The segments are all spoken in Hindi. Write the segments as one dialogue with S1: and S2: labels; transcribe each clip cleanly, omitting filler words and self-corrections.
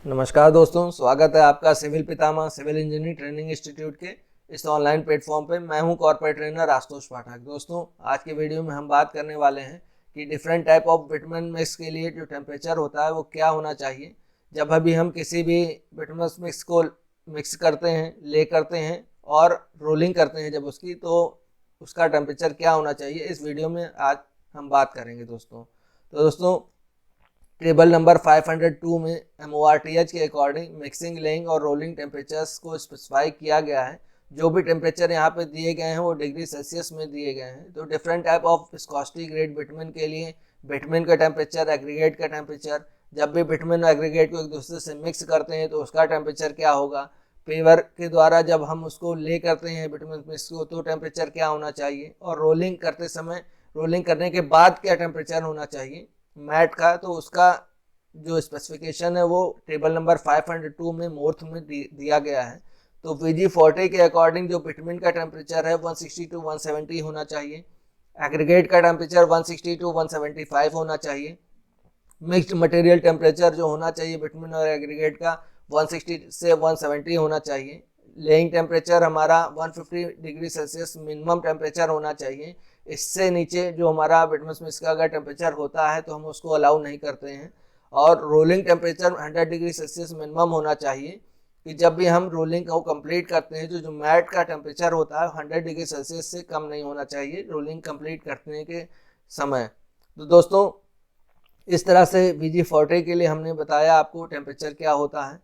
S1: नमस्कार दोस्तों, स्वागत है आपका सिविल पितामह सिविल इंजीनियरिंग ट्रेनिंग इंस्टीट्यूट के इस ऑनलाइन प्लेटफॉर्म पे। मैं हूं कॉर्पोरेट ट्रेनर आशुतोष पाठक। दोस्तों, आज के वीडियो में हम बात करने वाले हैं कि different type of bitumen mix के लिए जो टेम्परेचर होता है वो क्या होना चाहिए। जब अभी हम किसी भी बिटुमेन मिक्स को मिक्स करते हैं, ले करते हैं और रोलिंग करते हैं जब उसकी, तो उसका टेम्परेचर क्या होना चाहिए, इस वीडियो में आज हम बात करेंगे दोस्तों। तो दोस्तों, टेबल नंबर 502 में MORTH के अकॉर्डिंग मिक्सिंग, लेइंग और रोलिंग टेम्परेचर्स को स्पेसिफाई किया गया है। जो भी टेम्परेचर यहाँ पे दिए गए हैं वो डिग्री सेल्सियस में दिए गए हैं। तो different type of viscosity grade bitumen के लिए बिटुमेन का टेम्परेचर, एग्रीगेट का टेम्परेचर, जब भी बिटुमेन और एग्रीगेट को एक दूसरे से मिक्स करते हैं तो उसका टेम्परेचर क्या होगा, पेवर के द्वारा जब हम उसको ले करते हैं बिटुमेन मिक्स को तो टेम्परेचर क्या होना चाहिए, और रोलिंग करते समय, रोलिंग करने के बाद क्या टेम्परेचर होना चाहिए मैट का, तो उसका जो स्पेसिफिकेशन है वो टेबल नंबर 502 में मोर्थ में दिया गया है। तो VG40 के अकॉर्डिंग जो बिटुमेन का टेम्परेचर है 160 to 170 होना चाहिए, एग्रीगेट का टेम्परेचर 160 to 175 होना चाहिए, मिक्स्ड मटेरियल टेम्परेचर जो होना चाहिए बिटुमेन और एग्रीगेट का 160 से 170 होना चाहिए, लेइंग टेम्परेचर हमारा 150 डिग्री सेल्सियस मिनिमम टेम्परेचर होना चाहिए। इससे नीचे जो हमारा बिटुमेन मिक्स का अगर टेम्परेचर होता है तो हम उसको अलाउ नहीं करते हैं। और rolling temperature 100 degree Celsius minimum होना चाहिए कि जब भी हम रोलिंग को कंप्लीट करते हैं तो जो मैट का टेम्परेचर होता है 100 डिग्री सेल्सियस से कम नहीं होना चाहिए रोलिंग कंप्लीट करने के समय। तो दोस्तों, इस तरह से VG40 के लिए हमने बताया आपको टेम्परेचर क्या होता है,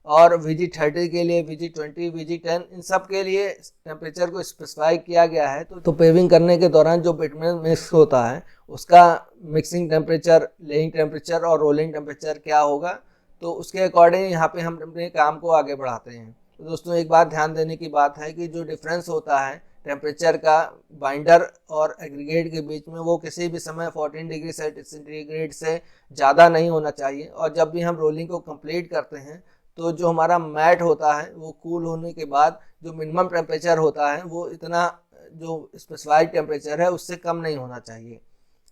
S1: और VG30 के लिए, VG20, VG10, इन सब के लिए टेम्परेचर को स्पेसिफाई किया गया है। तो पेविंग करने के दौरान जो बिटुमेन मिक्स होता है उसका मिक्सिंग टेम्परेचर, लेइंग टेम्परेचर और रोलिंग टेम्परेचर क्या होगा, तो उसके अकॉर्डिंग यहाँ पे हम अपने काम को आगे बढ़ाते हैं। तो दोस्तों, एक बात ध्यान देने की बात है कि जो डिफरेंस होता है टेम्परेचर का बाइंडर और एग्रीगेट के बीच में, वो किसी भी समय 14 डिग्री सेंटीग्रेड से ज़्यादा नहीं होना चाहिए। और जब भी हम रोलिंग को कंप्लीट करते हैं तो जो हमारा मैट होता है वो कूल होने के बाद जो मिनिमम टेम्परेचर होता है वो इतना, जो स्पेसिफाइड टेम्परेचर है उससे कम नहीं होना चाहिए।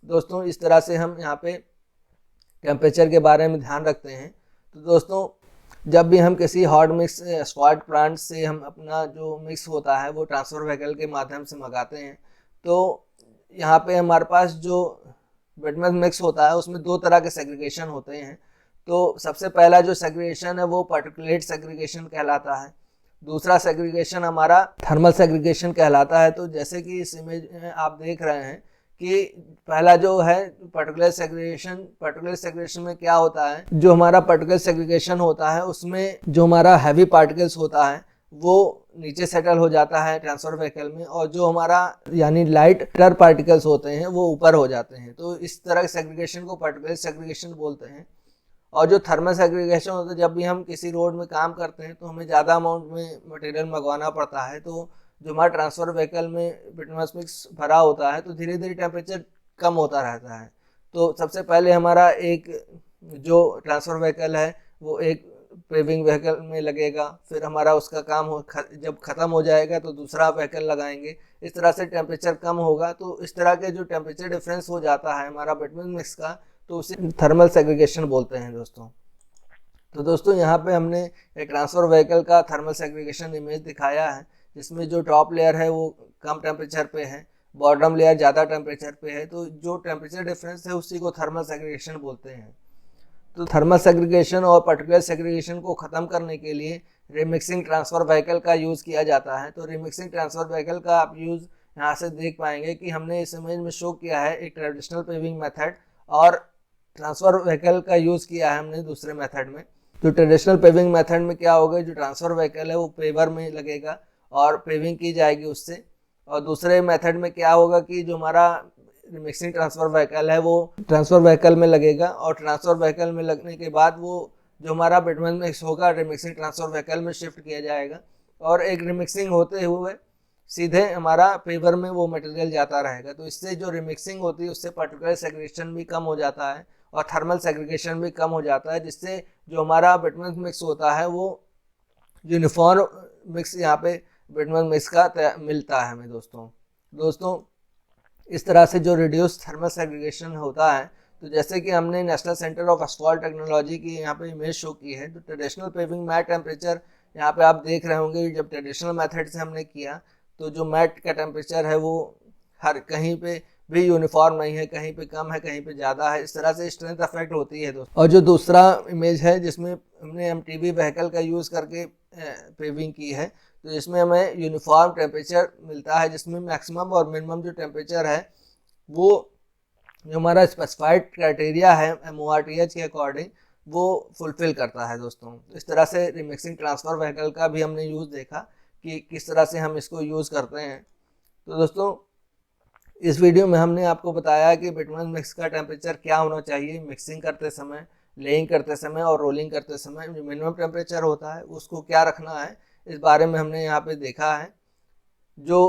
S1: दोस्तों, इस तरह से हम यहाँ पे टेम्परेचर के बारे में ध्यान रखते हैं। तो दोस्तों, जब भी हम किसी हॉट मिक्स एस्फाल्ट प्लांट से हम अपना जो मिक्स होता है वो ट्रांसफ़र व्हीकल के माध्यम से मंगाते हैं, तो यहाँ पे हमारे पास जो बिटुमेन मिक्स होता है उसमें दो तरह के सेग्रीगेशन होते हैं। तो सबसे पहला जो सेग्रीगेशन है वो पार्टिकुलेट सेग्रीगेशन कहलाता है। दूसरा सेग्रीगेशन हमारा थर्मल सेग्रीगेशन कहलाता है। तो जैसे कि इस इमेज में आप देख रहे हैं कि पहला जो है पार्टिकुलर सेग्रीगेशन में क्या होता है, जो हमारा पार्टिकुलर सेग्रीगेशन होता है उसमें जो हमारा हैवी पार्टिकल्स होता है वो नीचे सेटल हो जाता है ट्रांसफर व्हीकल में, और जो हमारा यानी लाइटर पार्टिकल्स होते हैं वो ऊपर हो जाते हैं। तो इस तरह के सेग्रीगेशन को पार्टिकुलर सेग्रीगेशन बोलते हैं। और जो थर्मल सेग्रीगेशन होता है, जब भी हम किसी रोड में काम करते हैं तो हमें ज़्यादा अमाउंट में मटेरियल मंगवाना पड़ता है, तो जो हमारा ट्रांसफ़र व्हीकल में बिटुमेन मिक्स भरा होता है तो धीरे धीरे टेम्परेचर कम होता रहता है। तो सबसे पहले हमारा एक जो ट्रांसफ़र व्हीकल है वो एक पेविंग व्हीकल में लगेगा, फिर हमारा उसका काम जब ख़त्म हो जाएगा तो दूसरा व्हीकल लगाएंगे। इस तरह से टेम्परेचर कम होगा। तो इस तरह के जो टेम्परेचर डिफरेंस हो जाता है हमारा बिटुमेन मिक्स का, तो उसे थर्मल सेग्रीगेशन बोलते हैं दोस्तों। तो दोस्तों, यहाँ पे हमने एक ट्रांसफ़र व्हीकल का थर्मल सेग्रीगेशन इमेज दिखाया है, जिसमें जो टॉप लेयर है वो कम टेम्परेचर पे है, बॉटम लेयर ज़्यादा टेम्परेचर पे है। तो जो टेम्परेचर डिफरेंस है उसी को थर्मल सेग्रीगेशन बोलते हैं। तो थर्मल सेग्रीगेशन और पार्टिकुलर सेग्रीगेशन को ख़त्म करने के लिए रिमिक्सिंग ट्रांसफ़र व्हीकल का यूज़ किया जाता है। तो रिमिक्सिंग ट्रांसफ़र व्हीकल का आप यूज़ यहाँ से देख पाएंगे कि हमने इस इमेज में शो किया है एक ट्रेडिशनल पेविंग मेथड, और ट्रांसफ़र व्हीकल का यूज़ किया है हमने दूसरे मेथड में। तो ट्रेडिशनल पेविंग मेथड में क्या होगा, जो ट्रांसफ़र व्हीकल है वो पेवर में लगेगा और पेविंग की जाएगी उससे। और दूसरे मेथड में क्या होगा कि जो हमारा मिक्सिंग ट्रांसफ़र व्हीकल है वो ट्रांसफ़र व्हीकल में लगेगा, और ट्रांसफ़र व्हीकल में लगने के बाद वो जो हमारा बिटुमेन मिक्स होगा रिमिक्सिंग ट्रांसफ़र व्हीकल में शिफ्ट किया जाएगा, और एक रिमिक्सिंग होते हुए सीधे हमारा पेवर में वो मटेरियल जाता रहेगा। तो इससे जो रिमिक्सिंग होती है उससे पार्टिकुलर सेग्रीगेशन भी कम हो जाता है और थर्मल सेग्रीगेशन भी कम हो जाता है, जिससे जो हमारा बिटुमेन मिक्स होता है वो यूनिफॉर्म मिक्स यहाँ पे बिटुमेन मिक्स का मिलता है हमें दोस्तों। इस तरह से जो रिड्यूस थर्मल सेग्रीगेशन होता है, तो जैसे कि हमने national centre of asphalt technology की यहाँ पे इमेज शो की है, तो ट्रेडिशनल पेविंग मैट टेम्परेचर यहाँ पे आप देख रहे होंगे, जब ट्रेडिशनल मेथड से हमने किया तो जो मैट का टेम्परेचर है वो हर कहीं पे भी यूनिफॉर्म नहीं है, कहीं पे कम है, कहीं पे ज़्यादा है, इस तरह से स्ट्रेंथ अफेक्ट होती है दोस्तों। और जो दूसरा इमेज है जिसमें हमने एमटीबी व्हीकल का यूज़ करके पेविंग की है, तो इसमें हमें यूनिफॉर्म टेम्परेचर मिलता है, जिसमें मैक्सिमम और मिनिमम जो टेम्परेचर है वो जो हमारा स्पेसिफाइड क्राइटेरिया है MORTH के अकॉर्डिंग वो फुलफिल करता है दोस्तों। इस तरह से रिमिक्सिंग ट्रांसफ़र व्हीकल का भी हमने यूज़ देखा कि किस तरह से हम इसको यूज़ करते हैं। तो दोस्तों इस वीडियो में हमने आपको बताया कि बिटुमेन मिक्स का टेम्परेचर क्या होना चाहिए मिक्सिंग करते समय, लेइंग करते समय और रोलिंग करते समय। जो मिनिमम टेम्परेचर होता है उसको क्या रखना है, इस बारे में हमने यहाँ पे देखा है। जो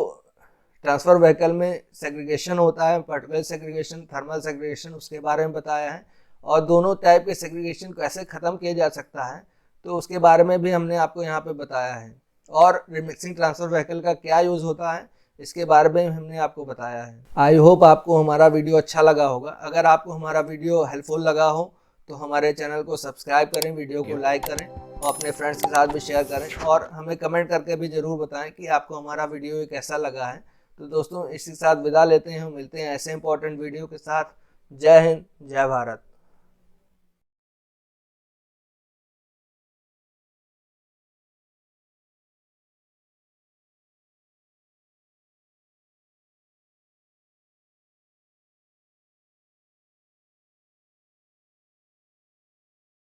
S1: ट्रांसफ़र व्हीकल में सेग्रीगेशन होता है, पार्टिकल सेग्रीगेशन, थर्मल सेग्रीगेशन, उसके बारे में बताया है। और दोनों टाइप के सेग्रीगेशन कैसे ख़त्म किया जा सकता है तो उसके बारे में भी हमने आपको यहाँ पे बताया है। और रिमिक्सिंग ट्रांसफ़र व्हीकल का क्या यूज़ होता है इसके बारे में हमने आपको बताया है। आई होप आपको हमारा वीडियो अच्छा लगा होगा। अगर आपको हमारा वीडियो हेल्पफुल लगा हो तो हमारे चैनल को सब्सक्राइब करें, वीडियो को लाइक करें और अपने फ्रेंड्स के साथ भी शेयर करें, और हमें कमेंट करके भी ज़रूर बताएं कि आपको हमारा वीडियो कैसा लगा है। तो दोस्तों इसी के साथ विदा लेते हैं, हम मिलते हैं ऐसे इंपॉर्टेंट वीडियो के साथ। जय हिंद, जय भारत।